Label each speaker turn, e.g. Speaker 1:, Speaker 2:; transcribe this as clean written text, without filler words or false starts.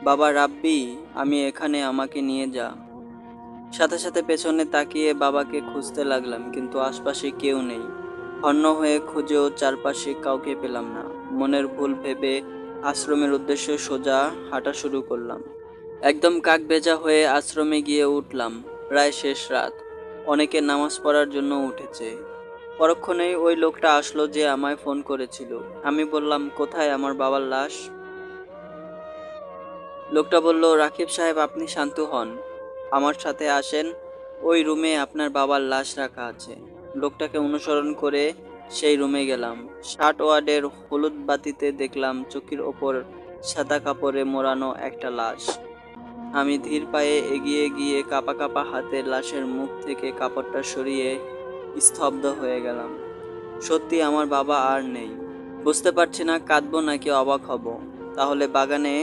Speaker 1: বাবা রাব্বি, আমি এখানে, আমাকে নিয়ে যা। সাথে সাথে পেছনে তাকিয়ে বাবাকে খুঁজতে লাগলাম, কিন্তু আশপাশে কেউ নেই। হন্য হয়ে খুঁজেও চারপাশে কাউকে পেলাম না। মনের ভুল ভেবে আশ্রমের উদ্দেশ্যে সোজা হাঁটা শুরু করলাম। একদম কাক ভেজা হয়ে আশ্রমে গিয়ে উঠলাম। প্রায় শেষ রাত, অনেকে নামাজ পড়ার জন্য উঠেছে। পরক্ষণেই ওই লোকটা আসলো যে আমায় ফোন করেছিল। আমি বললাম, কোথায় আমার বাবার লাশ? লোকটা বলল, রাকিব সাহেব, আপনি শান্ত হন, আমার সাথে আসেন, ওই রুমে আপনার বাবার লাশ রাখা আছে। লোকটাকে অনুসরণ করে সেই রুমে গেলাম। 60 ওয়ার্ডের হলুদ বাতিতে দেখলাম চৌকির ওপর সাদা কাপড়ে মোড়ানো একটা লাশ। আমি ধীর পায়ে এগিয়ে গিয়ে কাঁপা কাঁপা হাতে লাশের মুখ থেকে কাপড়টা সরিয়ে স্তব্ধ হয়ে গেলাম। সত্যি আমার বাবা আর নেই। বুঝতে পারছি না কাঁদবো নাকি অবাক হব। তাহলে বাগানে